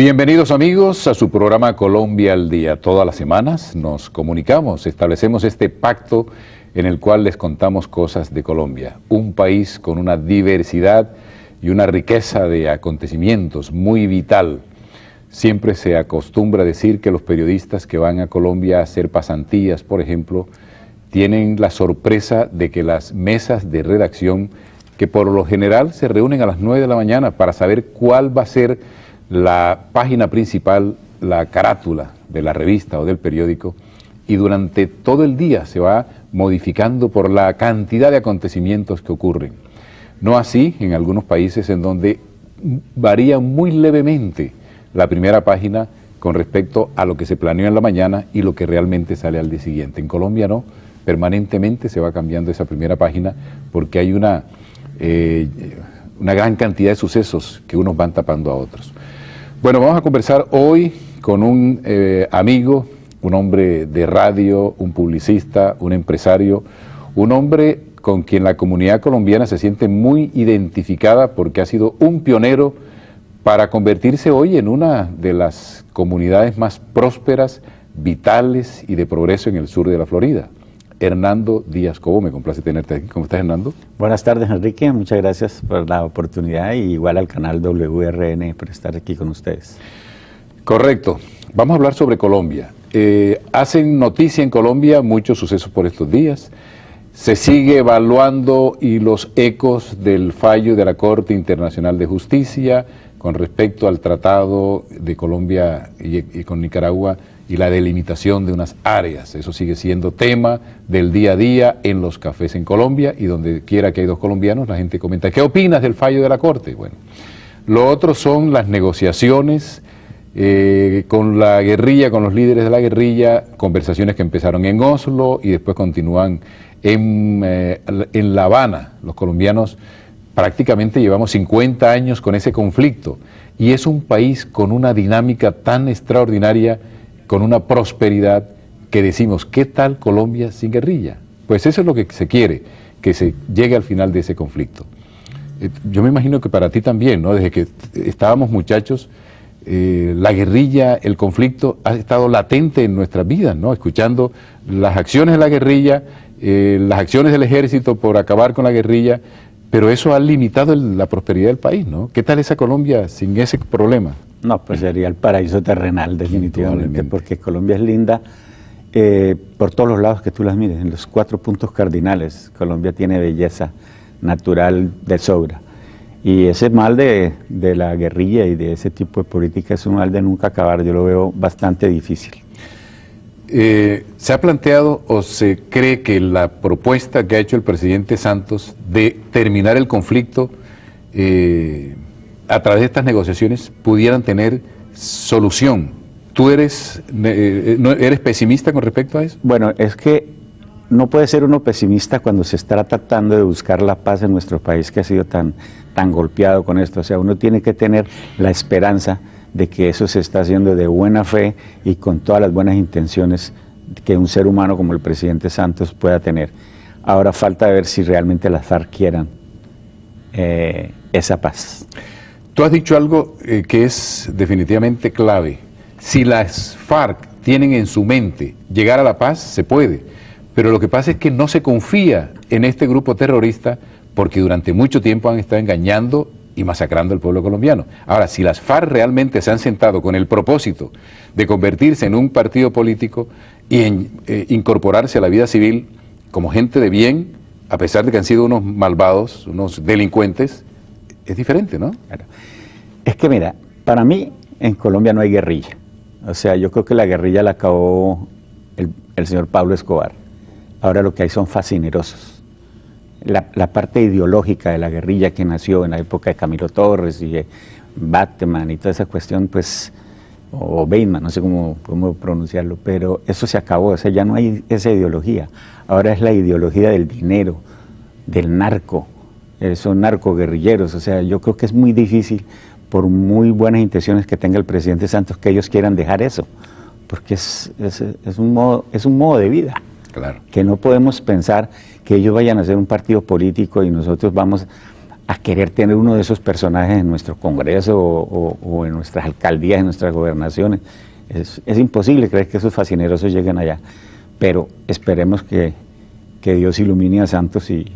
Bienvenidos amigos a su programa Colombia al Día. Todas las semanas nos comunicamos, establecemos este pacto en el cual les contamos cosas de Colombia, un país con una diversidad y una riqueza de acontecimientos muy vital. Siempre se acostumbra decir que los periodistas que van a Colombia a hacer pasantías, por ejemplo, tienen la sorpresa de que las mesas de redacción, que por lo general se reúnen a las 9 de la mañana para saber cuál va a ser la página principal, la carátula de la revista o del periódico, y durante todo el día se va modificando por la cantidad de acontecimientos que ocurren. No así en algunos países en donde varía muy levemente la primera página con respecto a lo que se planeó en la mañana y lo que realmente sale al día siguiente. En Colombia no, permanentemente se va cambiando esa primera página porque hay una gran cantidad de sucesos que unos van tapando a otros. Bueno, vamos a conversar hoy con un amigo, un hombre de radio, un publicista, un empresario, un hombre con quien la comunidad colombiana se siente muy identificada porque ha sido un pionero para convertirse hoy en una de las comunidades más prósperas, vitales y de progreso en el sur de la Florida. Hernando Díaz Cobo, me complace tenerte aquí. ¿Cómo estás, Hernando? Buenas tardes, Enrique. Muchas gracias por la oportunidad y igual al canal WRN por estar aquí con ustedes. Correcto. Vamos a hablar sobre Colombia. Hacen noticia en Colombia muchos sucesos por estos días. Se sigue evaluando y los ecos del fallo de la Corte Internacional de Justicia con respecto al tratado de Colombia y con Nicaragua y la delimitación de unas áreas. Eso sigue siendo tema del día a día en los cafés en Colombia, y donde quiera que hay dos colombianos, la gente comenta, ¿qué opinas del fallo de la Corte? Bueno, lo otro son las negociaciones con la guerrilla, con los líderes de la guerrilla, conversaciones que empezaron en Oslo y después continúan en La Habana. Los colombianos prácticamente llevamos 50 años con ese conflicto, y es un país con una dinámica tan extraordinaria, con una prosperidad, que decimos, ¿qué tal Colombia sin guerrilla? Pues eso es lo que se quiere, que se llegue al final de ese conflicto. Yo me imagino que para ti también, ¿no? Desde que estábamos muchachos, la guerrilla, el conflicto ha estado latente en nuestras vidas, ¿no? Escuchando las acciones de la guerrilla, las acciones del ejército por acabar con la guerrilla, pero eso ha limitado la prosperidad del país, ¿no? ¿Qué tal esa Colombia sin ese problema? No, pues sería el paraíso terrenal definitivamente, porque Colombia es linda por todos los lados que tú las mires, en los 4 puntos cardinales. Colombia tiene belleza natural de sobra. Y ese mal de la guerrilla y de ese tipo de política es un mal de nunca acabar, yo lo veo bastante difícil. ¿Se ha planteado o se cree que la propuesta que ha hecho el presidente Santos de terminar el conflicto a través de estas negociaciones pudieran tener solución? ¿Tú eres pesimista con respecto a eso? Bueno, es que no puede ser uno pesimista cuando se está tratando de buscar la paz en nuestro país, que ha sido tan golpeado con esto. O sea, uno tiene que tener la esperanza de que eso se está haciendo de buena fe y con todas las buenas intenciones que un ser humano como el presidente Santos pueda tener. Ahora falta ver si realmente las FARC quieran esa paz. Tú has dicho algo que es definitivamente clave. Si las FARC tienen en su mente llegar a la paz, se puede. Pero lo que pasa es que no se confía en este grupo terrorista porque durante mucho tiempo han estado engañando y masacrando al pueblo colombiano. Ahora, si las FARC realmente se han sentado con el propósito de convertirse en un partido político y incorporarse a la vida civil como gente de bien, a pesar de que han sido unos malvados, unos delincuentes, es diferente, ¿no? Claro. Es que mira, para mí en Colombia no hay guerrilla. O sea, yo creo que la guerrilla la acabó el señor Pablo Escobar. Ahora lo que hay son fascinerosos. La parte ideológica de la guerrilla que nació en la época de Camilo Torres y Batman y toda esa cuestión, pues, o Bateman, no sé cómo pronunciarlo, pero eso se acabó, o sea, ya no hay esa ideología. Ahora es la ideología del dinero, del narco, son narcoguerrilleros. O sea, yo creo que es muy difícil, por muy buenas intenciones que tenga el presidente Santos, que ellos quieran dejar eso, porque es un modo de vida. Claro. Que no podemos pensar que ellos vayan a ser un partido político y nosotros vamos a querer tener uno de esos personajes en nuestro Congreso o en nuestras alcaldías, en nuestras gobernaciones. Es imposible creer que esos fascinerosos lleguen allá, pero esperemos que Dios ilumine a Santos y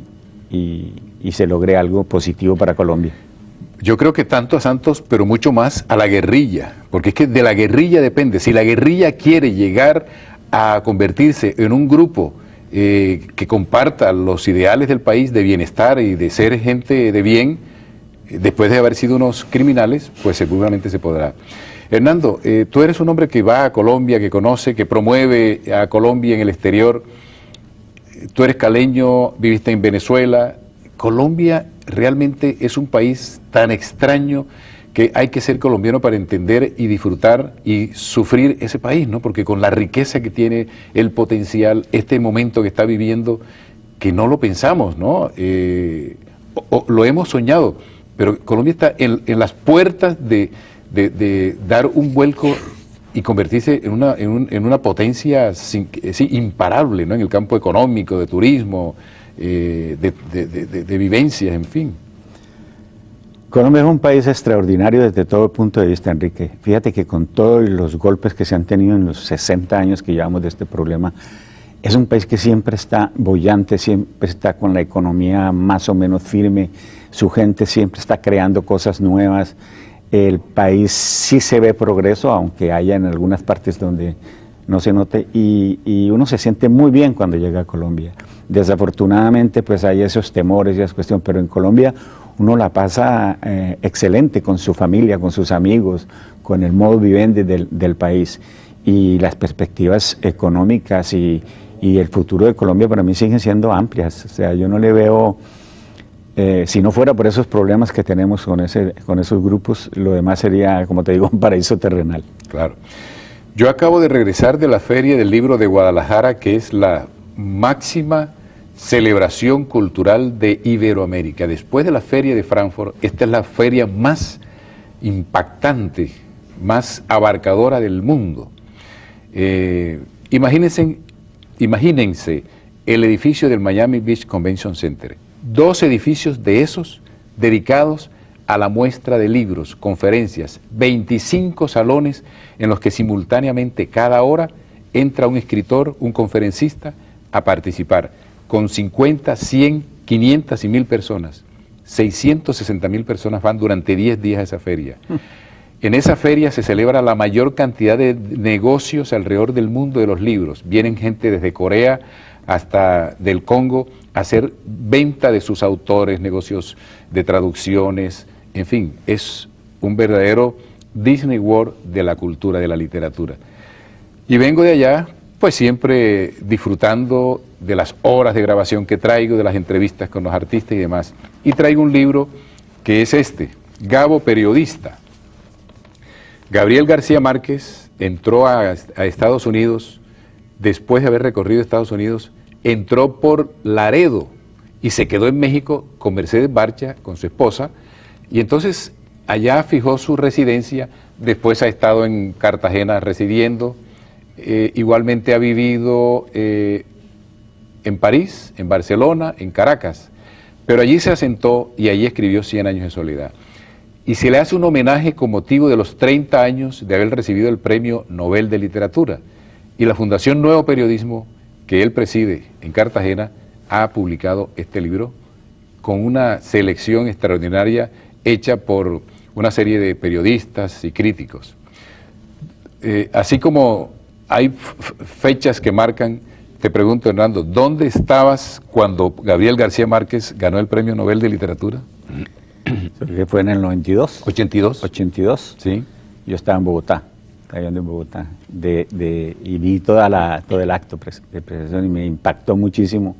se logre algo positivo para Colombia. Yo creo que tanto a Santos, pero mucho más a la guerrilla, porque es que de la guerrilla depende. Si la guerrilla quiere llegar a convertirse en un grupo que comparta los ideales del país de bienestar y de ser gente de bien, después de haber sido unos criminales, pues seguramente se podrá. Hernando, tú eres un hombre que va a Colombia, que conoce, que promueve a Colombia en el exterior. Tú eres caleño, viviste en Venezuela. Colombia realmente es un país tan extraño que hay que ser colombiano para entender y disfrutar y sufrir ese país, ¿no? Porque con la riqueza que tiene, el potencial, este momento que está viviendo, que no lo pensamos, ¿no? Lo hemos soñado, pero Colombia está en las puertas de dar un vuelco y convertirse en una potencia imparable, ¿no? En el campo económico, de turismo, de vivencias, en fin. Colombia es un país extraordinario desde todo punto de vista, Enrique. Fíjate que con todos los golpes que se han tenido en los 60 años que llevamos de este problema, es un país que siempre está boyante, siempre está con la economía más o menos firme, su gente siempre está creando cosas nuevas. El país sí se ve progreso, aunque haya en algunas partes donde no se note, y uno se siente muy bien cuando llega a Colombia. Desafortunadamente, pues hay esos temores y esas cuestiones, pero en Colombia uno la pasa excelente con su familia, con sus amigos, con el modo vivendi del país, y las perspectivas económicas y el futuro de Colombia para mí siguen siendo amplias. O sea, yo no le veo, si no fuera por esos problemas que tenemos con esos grupos, lo demás sería, como te digo, un paraíso terrenal. Claro. Yo acabo de regresar de la Feria del Libro de Guadalajara, que es la máxima celebración cultural de Iberoamérica. Después de la Feria de Frankfurt, esta es la feria más impactante, más abarcadora del mundo. Imagínense el edificio del Miami Beach Convention Center. 2 edificios de esos dedicados a la muestra de libros, conferencias, 25 salones en los que simultáneamente cada hora entra un escritor, un conferencista a participar, con 50, 100, 500 y 1000 personas. 660.000 personas van durante 10 días a esa feria. En esa feria se celebra la mayor cantidad de negocios alrededor del mundo de los libros. Vienen gente desde Corea hasta del Congo a hacer venta de sus autores, negocios de traducciones, en fin, es un verdadero Disney World de la cultura, de la literatura. Y vengo de allá, pues siempre disfrutando de las horas de grabación que traigo, de las entrevistas con los artistas y demás. Y traigo un libro que es este, Gabo Periodista. Gabriel García Márquez entró a Estados Unidos, después de haber recorrido Estados Unidos, entró por Laredo y se quedó en México con Mercedes Barcha, con su esposa, y entonces allá fijó su residencia. Después ha estado en Cartagena residiendo, igualmente ha vivido en París, en Barcelona, en Caracas, pero allí se asentó y allí escribió 100 años de soledad. Y se le hace un homenaje con motivo de los 30 años de haber recibido el Premio Nobel de Literatura. Y la Fundación Nuevo Periodismo, que él preside en Cartagena, ha publicado este libro con una selección extraordinaria hecha por una serie de periodistas y críticos. Así como hay fechas que marcan, te pregunto, Hernando, ¿dónde estabas cuando Gabriel García Márquez ganó el Premio Nobel de Literatura? Que fue en el 92. 82. 82. Sí. Yo estaba en Bogotá, viviendo en Bogotá, y vi todo el acto de presentación y me impactó muchísimo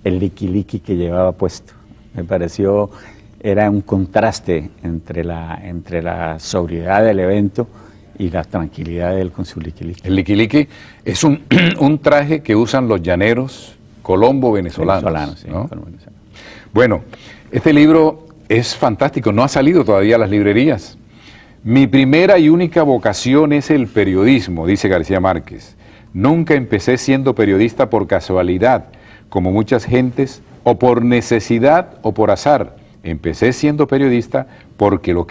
el liqui que llevaba puesto. Me pareció, era un contraste entre la sobriedad del evento y la tranquilidad de él con su liqui. El liqui es un traje que usan los llaneros colombo-venezolanos. Sí, ¿no? Bueno, este libro es fantástico, no ha salido todavía a las librerías. Mi primera y única vocación es el periodismo, dice García Márquez. Nunca empecé siendo periodista por casualidad, como muchas gentes, o por necesidad o por azar. Empecé siendo periodista porque lo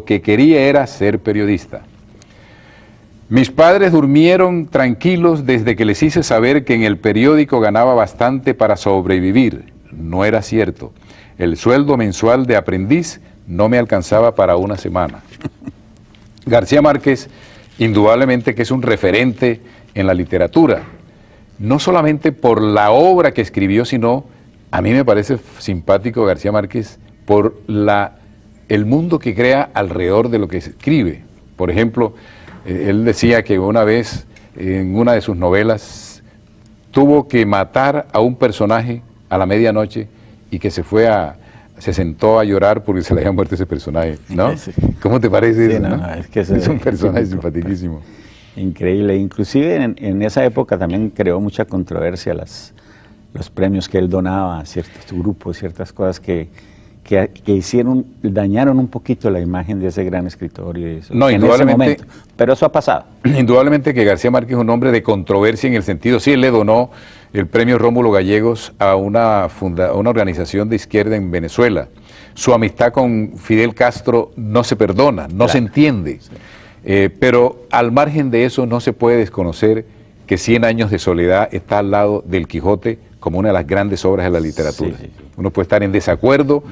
que quería era ser periodista. Mis padres durmieron tranquilos desde que les hice saber que en el periódico ganaba bastante para sobrevivir. No era cierto. El sueldo mensual de aprendiz no me alcanzaba para una semana. García Márquez, indudablemente que es un referente en la literatura, no solamente por la obra que escribió, sino, a mí me parece simpático García Márquez por el mundo que crea alrededor de lo que escribe. Por ejemplo, él decía que una vez, en una de sus novelas, tuvo que matar a un personaje a la medianoche y que se sentó a llorar porque se le había muerto ese personaje, ¿no? Sí. ¿Cómo te parece eso? No, es que es un personaje simpaticísimo. Increíble. Inclusive en esa época también creó mucha controversia los premios que él donaba a ciertos grupos, ciertas cosas que dañaron un poquito la imagen de ese gran escritor y eso, no, en ese momento. Pero eso ha pasado. Indudablemente que García Márquez es un hombre de controversia en el sentido, sí, él le donó el premio Rómulo Gallegos a una organización de izquierda en Venezuela. Su amistad con Fidel Castro no se perdona, no se entiende. Sí. Pero al margen de eso no se puede desconocer que 100 años de soledad está al lado del Quijote como una de las grandes obras de la literatura. Sí. Uno puede estar en desacuerdo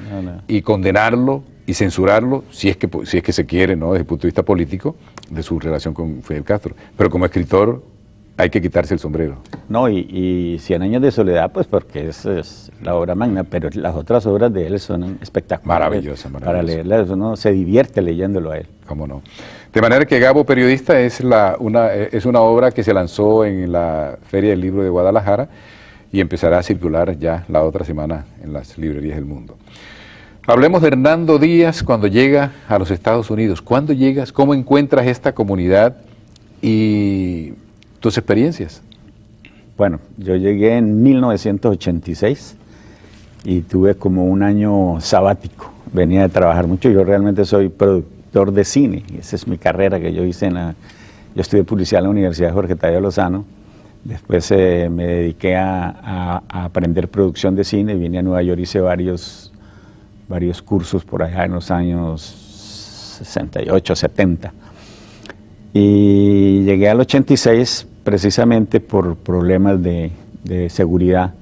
y condenarlo y censurarlo si es que se quiere, ¿no?, desde el punto de vista político, de su relación con Fidel Castro. Pero como escritor hay que quitarse el sombrero. No, y 100 años de soledad, pues porque es la obra magna, pero las otras obras de él son espectaculares. Maravillosa. Para leerlas uno se divierte leyéndolo a él. ¿Cómo no? De manera que Gabo Periodista es una obra que se lanzó en la Feria del Libro de Guadalajara y empezará a circular ya la otra semana en las librerías del mundo. Hablemos de Hernando Díaz cuando llega a los Estados Unidos. ¿Cuándo llegas? ¿Cómo encuentras esta comunidad y tus experiencias? Bueno, yo llegué en 1986 y tuve como un año sabático. Venía de trabajar mucho. Yo realmente soy productor de cine. Esa es mi carrera que yo hice yo estudié publicidad en la Universidad de Jorge Tadeo Lozano. Después me dediqué a aprender producción de cine. Vine a Nueva York, hice varios cursos por allá en los años 68, 70. Y llegué al 86 precisamente por problemas de seguridad.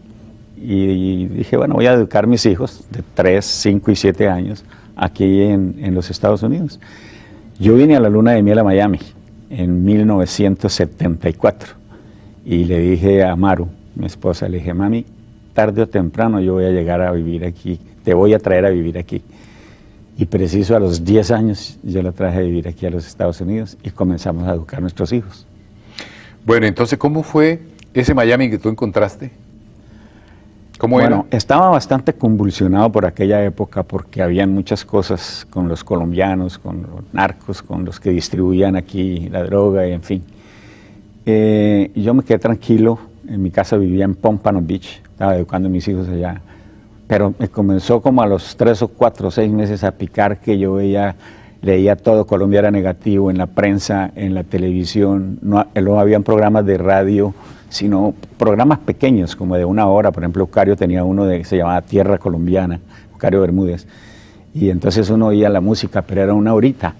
Y dije, bueno, voy a educar a mis hijos de 3, 5 y 7 años aquí en los Estados Unidos. Yo vine a la luna de miel a Miami en 1974 y le dije a Maru, mi esposa, le dije, mami, tarde o temprano yo voy a llegar a vivir aquí, te voy a traer a vivir aquí. Y preciso a los 10 años yo la traje a vivir aquí a los Estados Unidos y comenzamos a educar a nuestros hijos. Bueno, entonces, ¿cómo fue ese Miami que tú encontraste? ¿Cómo era? Bueno, estaba bastante convulsionado por aquella época porque habían muchas cosas con los colombianos, con los narcos, con los que distribuían aquí la droga y en fin. Yo me quedé tranquilo, en mi casa vivía en Pompano Beach, estaba educando a mis hijos allá, pero me comenzó como a los 3 o 4 o 6 meses a picar que yo leía todo, Colombia era negativo en la prensa, en la televisión, no habían programas de radio, sino programas pequeños, como de 1 hora. Por ejemplo, Eucario tenía uno que se llamaba Tierra Colombiana, Eucario Bermúdez, y entonces uno oía la música, pero era 1 horita.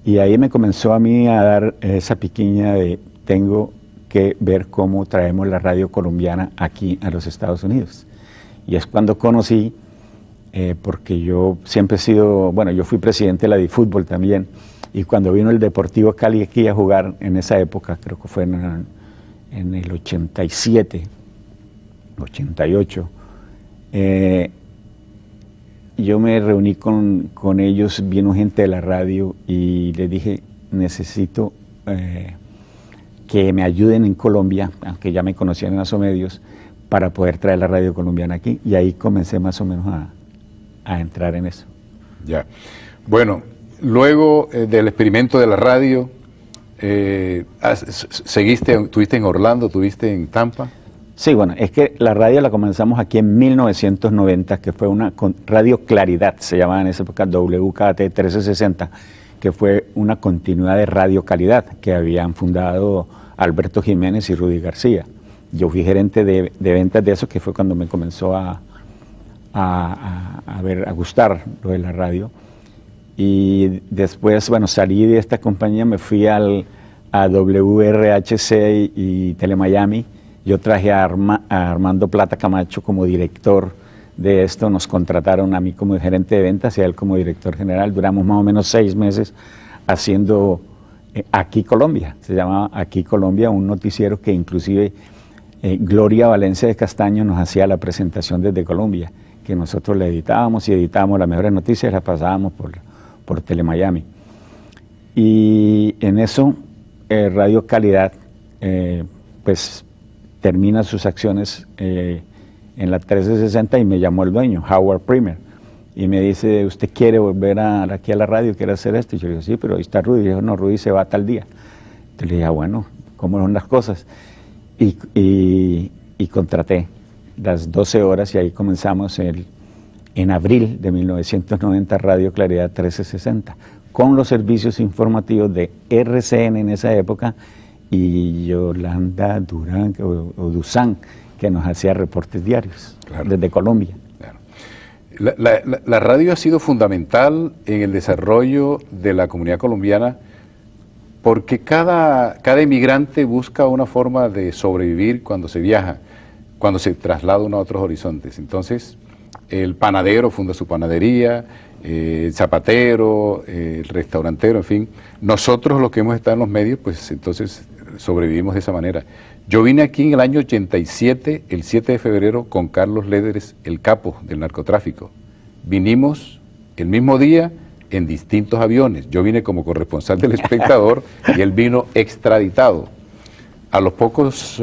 Y ahí me comenzó a mí a dar esa piquiña de tengo que ver cómo traemos la radio colombiana aquí a los Estados Unidos. Y es cuando conocí, porque yo siempre he sido, bueno, yo fui presidente de la DiFútbol también, y cuando vino el Deportivo Cali aquí a jugar en esa época, creo que fue en el 87, 88, yo me reuní con ellos, vino gente de la radio y les dije, necesito que me ayuden en Colombia, aunque ya me conocían en Asomedios, para poder traer la radio colombiana aquí, y ahí comencé más o menos a entrar en eso. Ya. Bueno, luego del experimento de la radio, ¿tuviste en Orlando, tuviste en Tampa? Sí, bueno, es que la radio la comenzamos aquí en 1990, que fue una Radio Claridad, se llamaba en esa época WKT 1360, que fue una continuidad de Radio Calidad, que habían fundado Alberto Jiménez y Rudy García. Yo fui gerente de ventas de eso, que fue cuando me comenzó a a gustar lo de la radio. Y después, bueno, salí de esta compañía, me fui a WRHC y Telemiami. Yo traje a Armando Plata Camacho como director de esto, nos contrataron a mí como gerente de ventas y a él como director general. Duramos más o menos 6 meses haciendo Aquí Colombia, se llama Aquí Colombia, un noticiero que inclusive Gloria Valencia de Castaño nos hacía la presentación desde Colombia, que nosotros la editábamos y editábamos las mejores noticias y las pasábamos por Telemiami. Y en eso Radio Calidad pues termina sus acciones en la 1360 y me llamó el dueño, Howard Primer, y me dice, ¿usted quiere volver aquí a la radio, quiere hacer esto? Y yo le digo, sí, pero ahí está Rudy. Y dijo, no, Rudy se va tal día. Entonces le dije, bueno, ¿cómo son las cosas? Y contraté las 12 horas y ahí comenzamos en abril de 1990 Radio Claridad 1360, con los servicios informativos de RCN en esa época y Yolanda Durán o Duzán, que nos hacía reportes diarios, claro, desde Colombia. Claro. La radio ha sido fundamental en el desarrollo de la comunidad colombiana porque cada emigrante busca una forma de sobrevivir cuando se viaja, cuando se traslada uno a otros horizontes. Entonces, el panadero funda su panadería, el zapatero, el restaurantero, en fin. Nosotros los que hemos estado en los medios, pues entonces sobrevivimos de esa manera. Yo vine aquí en el año 87, el 7 de febrero, con Carlos Lederes, el capo del narcotráfico. Vinimos el mismo día en distintos aviones. Yo vine como corresponsal del Espectador y él vino extraditado. A los pocos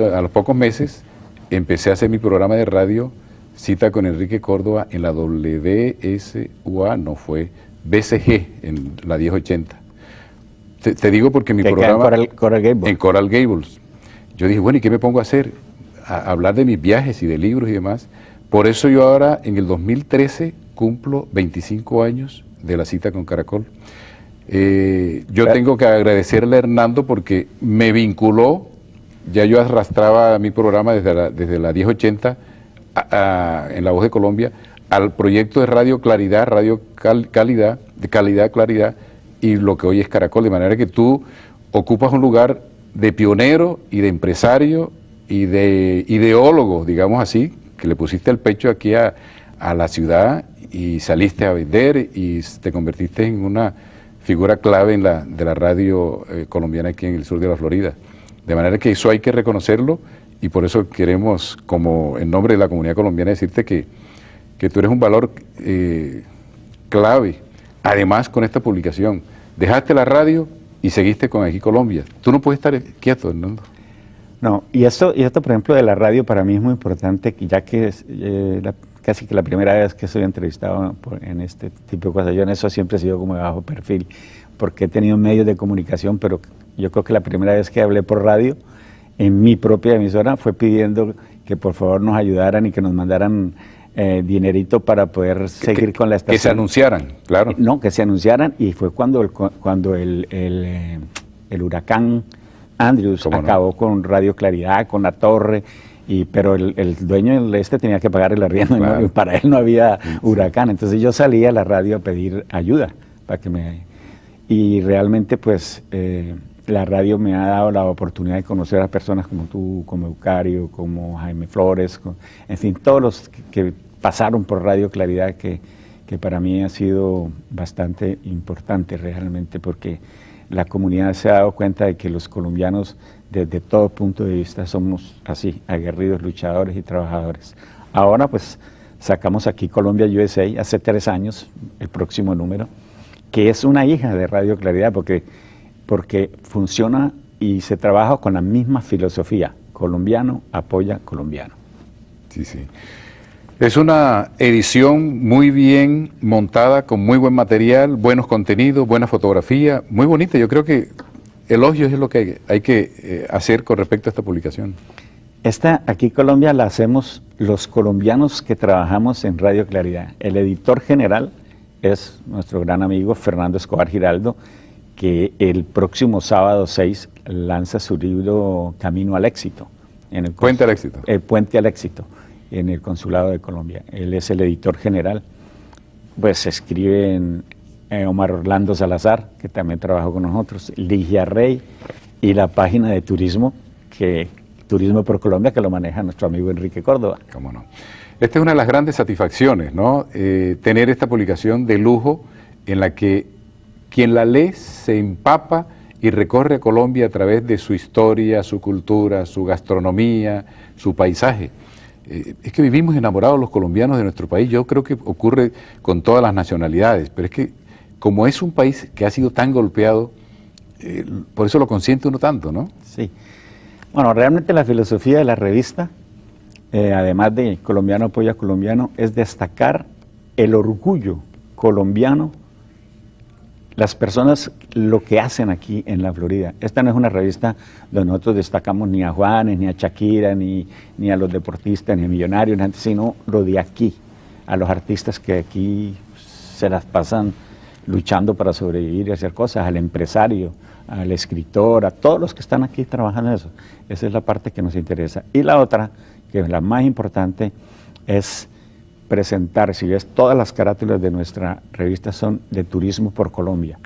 meses empecé a hacer mi programa de radio, Cita con Enrique Córdoba, en la WSUA, no fue BCG, en la 1080. Te digo porque mi programa... En Coral Gables. En Coral Gables. Yo dije, bueno, ¿y qué me pongo a hacer? A hablar de mis viajes y de libros y demás. Por eso yo ahora, en el 2013, cumplo 25 años de la Cita con Caracol. Yo tengo que agradecerle a Hernando porque me vinculó, ya yo arrastraba mi programa desde la 1080 en La Voz de Colombia, al proyecto de Radio Claridad, Calidad, Claridad, y lo que hoy es Caracol, de manera que tú ocupas un lugar de pionero y de empresario y de ideólogo, digamos así, que le pusiste el pecho aquí a la ciudad y saliste a vender y te convertiste en una figura clave de la radio colombiana aquí en el sur de la Florida. De manera que eso hay que reconocerlo y por eso queremos, como en nombre de la comunidad colombiana, decirte que tú eres un valor clave. Además, con esta publicación, dejaste la radio y seguiste con Aquí Colombia. Tú no puedes estar quieto, Hernando. No, y esto, por ejemplo, de la radio para mí es muy importante, ya que es casi que la primera vez que soy entrevistado en este tipo de cosas. Yo en eso siempre he sido como de bajo perfil, porque he tenido medios de comunicación, pero yo creo que la primera vez que hablé por radio, en mi propia emisora, fue pidiendo que por favor nos ayudaran y que nos mandaran dinerito para poder seguir con la estación. Que se anunciaran, claro. No, que se anunciaran, y fue cuando el huracán Andrews acabó con Radio Claridad, con La Torre, pero el dueño tenía que pagar el arriendo, claro. Y para él no había huracán. Entonces yo salía a la radio a pedir ayuda para y realmente pues la radio me ha dado la oportunidad de conocer a personas como tú, como Eucario, como Jaime Flores, en fin, todos los que pasaron por Radio Claridad, que para mí ha sido bastante importante realmente, porque la comunidad se ha dado cuenta de que los colombianos, desde todo punto de vista, somos así, aguerridos, luchadores y trabajadores. Ahora pues sacamos Aquí Colombia USA hace 3 años, el próximo número, que es una hija de Radio Claridad, porque funciona y se trabaja con la misma filosofía: colombiano apoya colombiano. Sí, sí. Es una edición muy bien montada, con muy buen material, buenos contenidos, buena fotografía, muy bonita. Yo creo que elogios es lo que hay que hacer con respecto a esta publicación. Esta Aquí Colombia la hacemos los colombianos que trabajamos en Radio Claridad. El editor general es nuestro gran amigo Fernando Escobar Giraldo, que el próximo sábado 6 lanza su libro Camino al Éxito. Puente al Éxito. El Puente al Éxito. en el Consulado de Colombia. Él es el editor general. Pues escriben Omar Orlando Salazar, que también trabajó con nosotros, Ligia Rey, y la página de turismo, Turismo por Colombia, que lo maneja nuestro amigo Enrique Córdoba. ¿Cómo no? Esta es una de las grandes satisfacciones, ¿no? Tener esta publicación de lujo en la que quien la lee se empapa y recorre Colombia a través de su historia, su cultura, su gastronomía, su paisaje. Es que vivimos enamorados los colombianos de nuestro país. Yo creo que ocurre con todas las nacionalidades, pero es que como es un país que ha sido tan golpeado, por eso lo consiente uno tanto, ¿no? Sí. Bueno, realmente la filosofía de la revista, además de Colombiano Apoya Colombiano, es destacar el orgullo colombiano, las personas, lo que hacen aquí en la Florida. Esta no es una revista donde nosotros destacamos ni a Juanes, ni a Shakira, ni a los deportistas, ni a millonarios, sino lo de aquí, a los artistas que aquí se las pasan luchando para sobrevivir y hacer cosas, al empresario, al escritor, a todos los que están aquí trabajando en eso. Esa es la parte que nos interesa. Y la otra, que es la más importante, es presentar, si ves, todas las carátulas de nuestra revista son de Turismo por Colombia,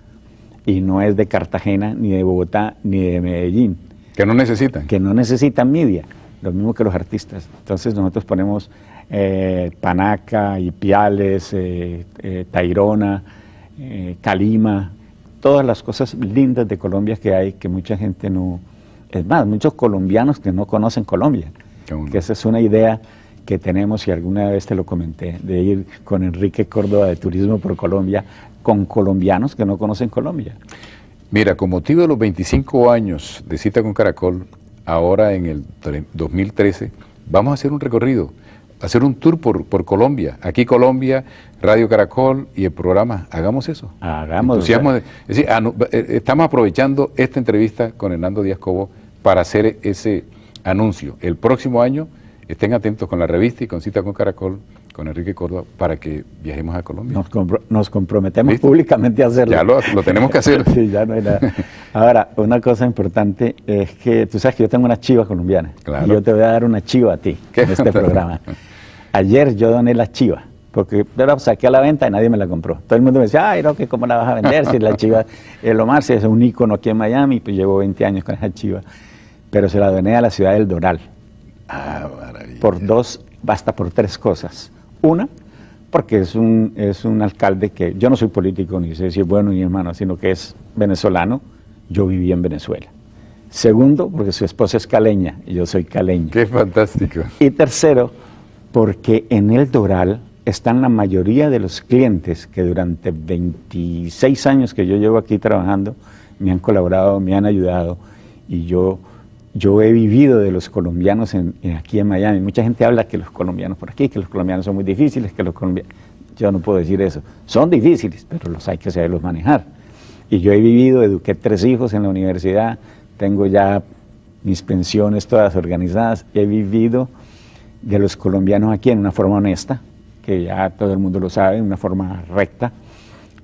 y no es de Cartagena, ni de Bogotá, ni de Medellín. Que no necesitan. Que no necesitan media, lo mismo que los artistas. Entonces nosotros ponemos Panaca, Ipiales, Tayrona, Calima, todas las cosas lindas de Colombia que hay, que mucha gente no... Es más, muchos colombianos que no conocen Colombia, que esa es una idea que tenemos, y alguna vez te lo comenté, de ir con Enrique Córdoba de Turismo por Colombia, con colombianos que no conocen Colombia. Mira, con motivo de los 25 años de Cita con Caracol, ahora en el 2013, vamos a hacer un recorrido, hacer un tour por Colombia. Aquí Colombia, Radio Caracol y el programa, hagamos eso. Hagamos. Entusiasmo es decir, estamos aprovechando esta entrevista con Hernando Díaz Cobo para hacer ese anuncio. El próximo año estén atentos con la revista y con Cita con Caracol, con Enrique Córdoba, para que viajemos a Colombia. Nos comprometemos ¿Viste? Públicamente a hacerlo. Ya lo tenemos que hacer. Sí, ya no hay nada. Ahora, una cosa importante es que tú sabes que yo tengo una chiva colombiana. Claro. Y yo te voy a dar una chiva a ti en este programa. Ayer yo doné la chiva, porque yo la saqué a la venta y nadie me la compró. Todo el mundo me decía, ay, no, que cómo la vas a vender si la chiva, el Omar, si es un ícono aquí en Miami, pues llevo 20 años con esa chiva. Pero se la doné a la ciudad del Doral. Ah, maravilla. Basta por tres cosas. Una, porque es un alcalde que, yo no soy político, ni sé si es bueno ni es malo, sino que es venezolano, yo viví en Venezuela. Segundo, porque su esposa es caleña y yo soy caleño. Qué fantástico. Y tercero, porque en el Doral están la mayoría de los clientes que durante 26 años que yo llevo aquí trabajando, me han colaborado, me han ayudado, y yo he vivido de los colombianos aquí en Miami. Mucha gente habla que los colombianos por aquí, que los colombianos son muy difíciles, que los colombianos... Yo no puedo decir eso. Son difíciles, pero los hay que saberlos manejar. Y yo he vivido, eduqué 3 hijos en la universidad, tengo ya mis pensiones todas organizadas, he vivido de los colombianos aquí en una forma honesta, que ya todo el mundo lo sabe, en una forma recta.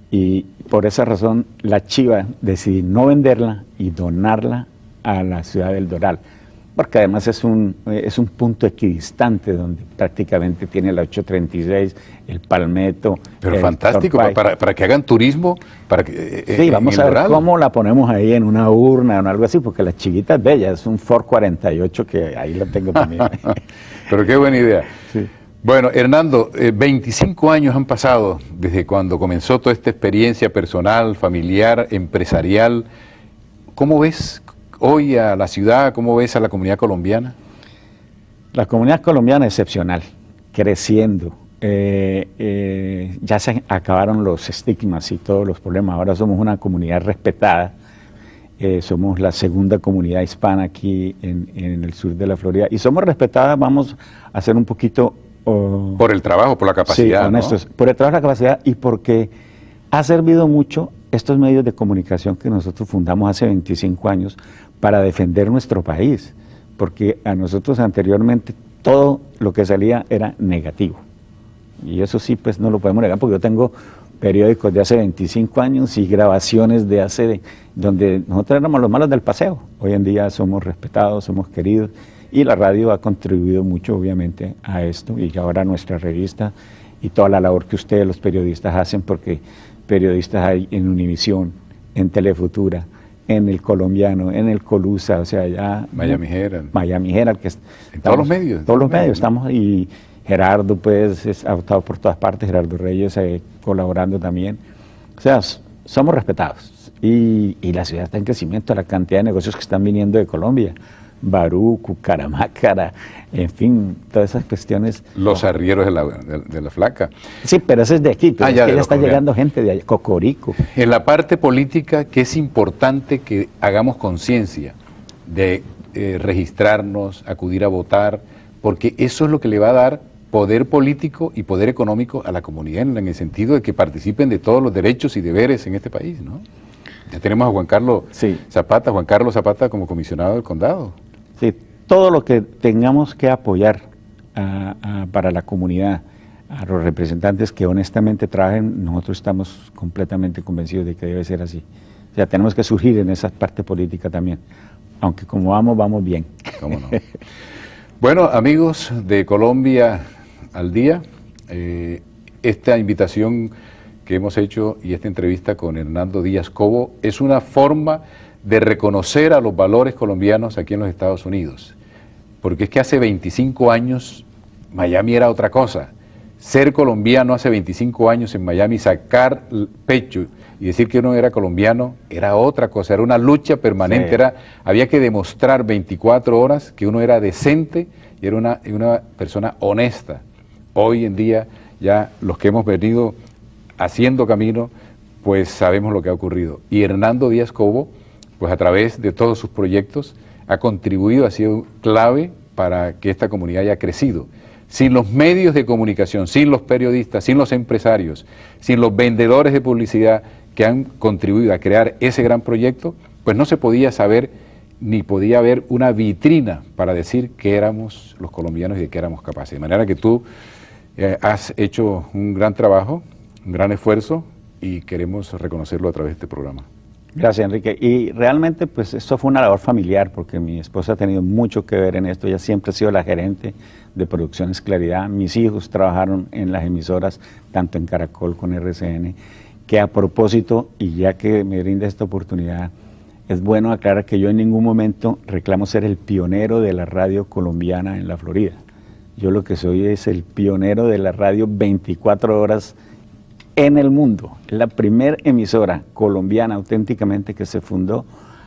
Y por esa razón la chiva decidí no venderla y donarla a la ciudad del Doral, porque además es un punto equidistante donde prácticamente tiene la 836, el Palmetto. Pero el fantástico, para que hagan turismo, para que sí, vamos a ver cómo la ponemos ahí en una urna o algo así, porque la chiquita es bella, es un Ford 48 que ahí lo tengo también. Pero qué buena idea. Sí. Bueno, Hernando, 25 años han pasado desde cuando comenzó toda esta experiencia personal, familiar, empresarial. ¿Cómo ves hoy a la ciudad? ¿Cómo ves a la comunidad colombiana? La comunidad colombiana es excepcional, creciendo. Ya se acabaron los estigmas y todos los problemas. Ahora somos una comunidad respetada. Somos la segunda comunidad hispana aquí en el sur de la Florida. Y somos respetadas, vamos a hacer un poquito... por el trabajo, por la capacidad. Sí, honestos, ¿no? Por el trabajo, la capacidad, y porque ha servido mucho estos medios de comunicación que nosotros fundamos hace 25 años para defender nuestro país, porque a nosotros anteriormente todo lo que salía era negativo, y eso sí, pues no lo podemos negar, porque yo tengo periódicos de hace 25 años y grabaciones donde nosotros éramos los malos del paseo. Hoy en día somos respetados, somos queridos, y la radio ha contribuido mucho obviamente a esto, y ahora nuestra revista y toda la labor que ustedes los periodistas hacen, porque periodistas hay en Univisión, en Telefutura, en El Colombiano, en El Colusa, o sea, ya... Miami Herald. Miami Herald, que en todos los medios. Todos los medios estamos, y Gerardo pues ha estado por todas partes, Gerardo Reyes colaborando también. O sea, somos respetados, y la ciudad está en crecimiento, la cantidad de negocios que están viniendo de Colombia. Barú, Cucaramácara, en fin, todas esas cuestiones. Los arrieros de la Flaca. Sí, pero ese es de aquí, pero ya es que ya está llegando gente de allá, Cocorico. En la parte política, que es importante que hagamos conciencia de registrarnos, acudir a votar, porque eso es lo que le va a dar poder político y poder económico a la comunidad, en el sentido de que participen de todos los derechos y deberes en este país, ¿no? Ya tenemos a Juan Carlos Zapata como comisionado del condado. Sí, todo lo que tengamos que apoyar para la comunidad, a los representantes que honestamente trabajen, nosotros estamos completamente convencidos de que debe ser así. O sea, tenemos que surgir en esa parte política también, aunque como vamos bien. ¿Cómo no? Bueno, amigos de Colombia al Día, esta invitación que hemos hecho y esta entrevista con Hernando Díaz Cobo es una forma de reconocer a los valores colombianos aquí en los Estados Unidos, porque es que hace 25 años Miami era otra cosa. Ser colombiano hace 25 años en Miami, sacar el pecho y decir que uno era colombiano, era otra cosa, era una lucha permanente, sí. Había que demostrar 24 horas que uno era decente y era una persona honesta. Hoy en día ya los que hemos venido haciendo camino, pues sabemos lo que ha ocurrido. Y Hernando Díaz Cobo, pues a través de todos sus proyectos, ha contribuido, ha sido clave para que esta comunidad haya crecido. Sin los medios de comunicación, sin los periodistas, sin los empresarios, sin los vendedores de publicidad que han contribuido a crear ese gran proyecto, pues no se podía saber ni podía haber una vitrina para decir que éramos los colombianos y de qué éramos capaces. De manera que tú has hecho un gran trabajo, un gran esfuerzo, y queremos reconocerlo a través de este programa. Gracias, Enrique. Y realmente, pues esto fue una labor familiar, porque mi esposa ha tenido mucho que ver en esto. Ella siempre ha sido la gerente de Producciones Claridad. Mis hijos trabajaron en las emisoras, tanto en Caracol con RCN, que a propósito, y ya que me brinda esta oportunidad, es bueno aclarar que yo en ningún momento reclamo ser el pionero de la radio colombiana en la Florida. Yo lo que soy es el pionero de la radio 24 horas en el mundo. La primera emisora colombiana auténticamente que se fundó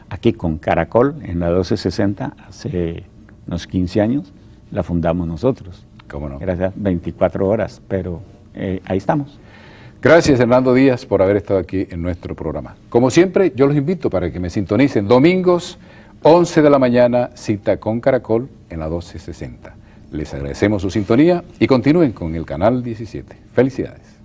aquí con Caracol en la 1260 hace unos 15 años, la fundamos nosotros. ¿Cómo no? Gracias, 24 horas, pero ahí estamos. Gracias, Hernando Díaz, por haber estado aquí en nuestro programa. Como siempre, yo los invito para que me sintonicen domingos, 11 de la mañana, cita con Caracol en la 1260. Les agradecemos su sintonía y continúen con el Canal 17. Felicidades.